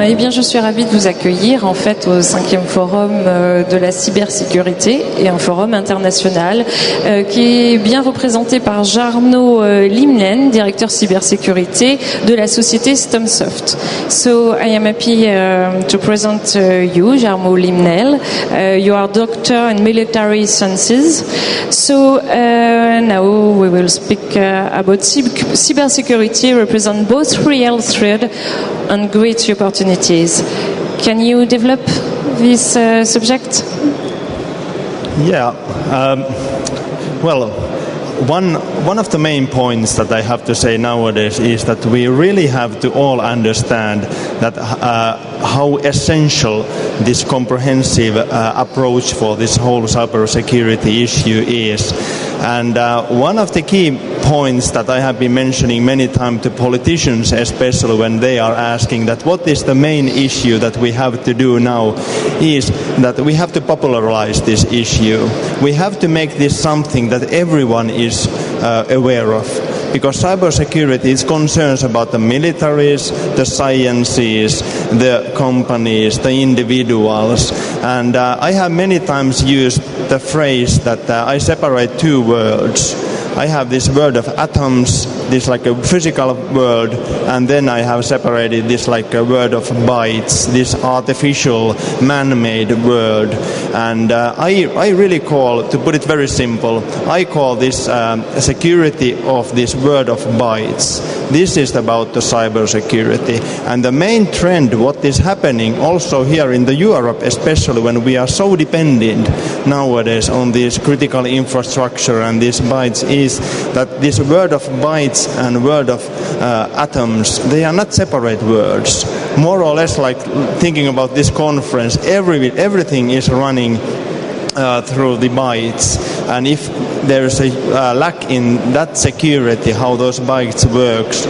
Eh bien, je suis ravie de vous accueillir en fait au 5e forum de la cybersécurité et un forum international qui est bien représenté par Jarno Limnen, directeur cybersécurité de la société Stomsoft. So I am happy to present you, Jarno Limnen. You are doctor in military sciences. So now we will speak about cybersecurity represent both real threat and great opportunities. Can you develop this subject? Yeah. Well, one of the main points that I have to say nowadays is that we really have to all understand that how essential this comprehensive approach for this whole cybersecurity issue is. And one of the key points that I have been mentioning many times to politicians, especially when they are asking that what is the main issue that we have to do now, is that we have to popularize this issue. We have to make this something that everyone is aware of. Because cybersecurity is concerns about the militaries, the sciences, the companies, the individuals. And I have many times used the phrase that I separate two worlds. I have this world of atoms, this like a physical world, and then I have separated this like a world of bytes, this artificial, man-made world. And I really call, to put it very simple, I call this security of this world of bytes. This is about the cybersecurity. And the main trend, what is happening also here in the Europe, especially when we are so dependent nowadays on this critical infrastructure and these bytes, is that this world of bytes and world of atoms, they are not separate worlds. More or less like thinking about this conference, everything is running through the bytes, and if there is a lack in that security, how those bytes works,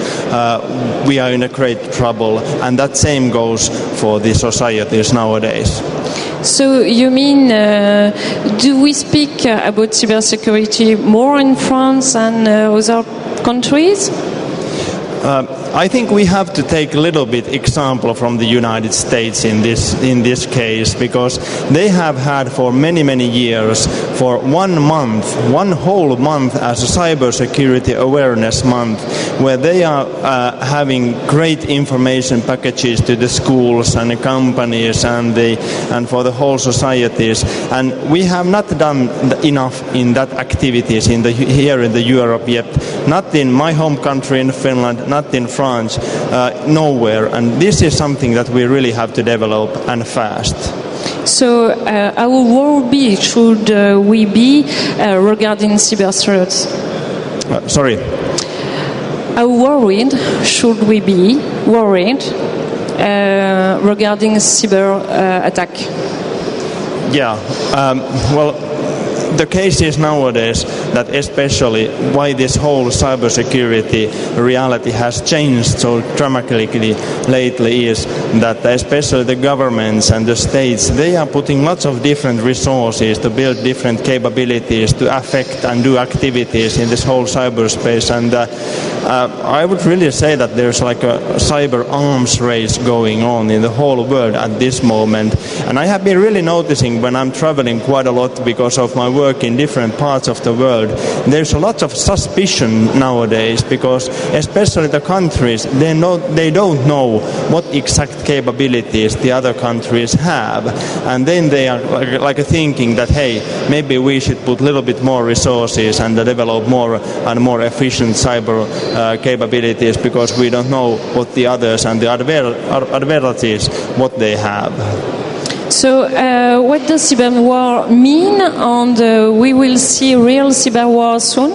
we are in a great trouble, and that same goes for the societies nowadays. So you mean, do we speak about cybersecurity more in France than other countries? I think we have to take a little bit example from the United States in this case, because they have had for many years, for 1 month, one whole month as a cybersecurity awareness month, where they are having great information packages to the schools and the companies and for the whole societies. And we have not done enough in that activities here in the Europe yet. Not in my home country in Finland, not in France, nowhere. And this is something that we really have to develop, and fast. So how worried should we be regarding cyber threats? Sorry? How worried should we be regarding cyber attack? Yeah, well, the case is nowadays that especially why this whole cybersecurity reality has changed so dramatically lately is that especially the governments and the states, they are putting lots of different resources to build different capabilities to affect and do activities in this whole cyberspace. And I would really say that there's like a cyber arms race going on in the whole world at this moment. And I have been really noticing when I'm traveling quite a lot because of my work in different parts of the world, there's a lot of suspicion nowadays, because especially the countries, they don't know what exact capabilities the other countries have, and then they are like thinking that, hey, maybe we should put a little bit more resources and develop more and more efficient cyber capabilities, because we don't know what the others and the adversaries what they have. So what does cyber war mean, and we will see real cyber war soon?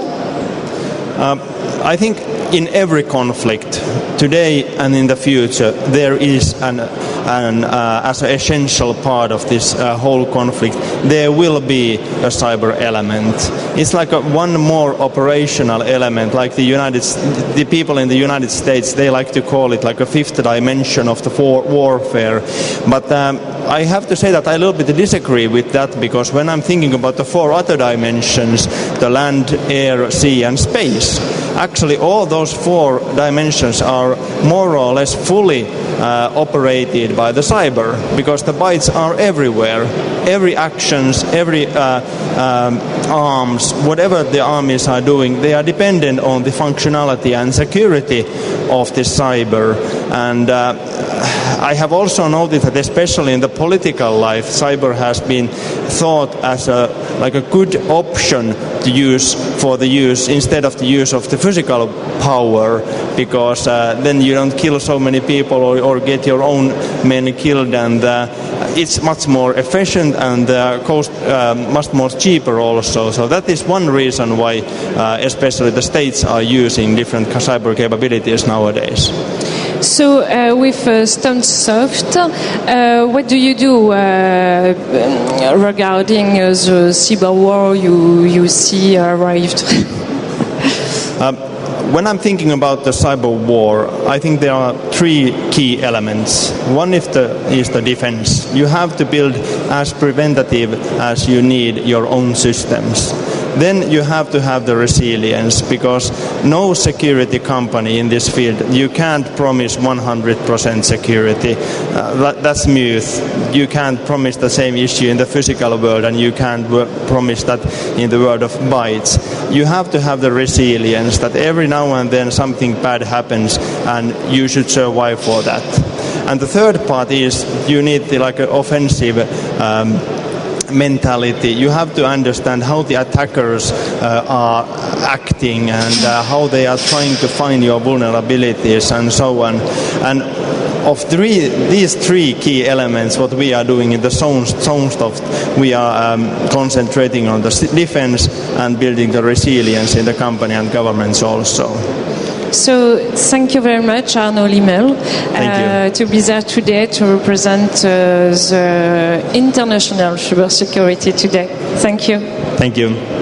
I think in every conflict, today and in the future, there is as an essential part of this whole conflict, there will be a cyber element. It's like one more operational element, like the people in the United States, they like to call it like a fifth dimension of the warfare. But I have to say that I a little bit disagree with that, because when I'm thinking about the 4 other dimensions, the land, air, sea and space, actually all those 4 dimensions are more or less fully operated by the cyber, because the bytes are everywhere. Every actions, every arms, whatever the armies are doing, they are dependent on the functionality and security of the cyber. And I have also noticed that especially in the political life, cyber has been thought as a good option to use instead of the use of the physical power, because then you don't kill so many people or get your own men killed, and it's much more efficient and cost much more cheaper also. So that is one reason why especially the states are using different cyber capabilities nowadays. So with Stonesoft, what do you do regarding the cyber war you see arrived? When I'm thinking about the cyber war, I think there are three key elements. One is the defense. You have to build as preventative as you need your own systems. Then you have to have the resilience, because no security company in this field, you can't promise 100% security. That's myth. You can't promise the same issue in the physical world, and you can't promise that in the world of bytes. You have to have the resilience that every now and then something bad happens and you should survive for that. And the third part is you need an offensive mentality. You have to understand how the attackers are acting and how they are trying to find your vulnerabilities and so on. And of these three key elements, what we are doing in the Stonesoft, we are concentrating on the defense and building the resilience in the company and governments also. So thank you very much, Arnaud Limel, to be there today to represent the international cybersecurity today. Thank you. Thank you.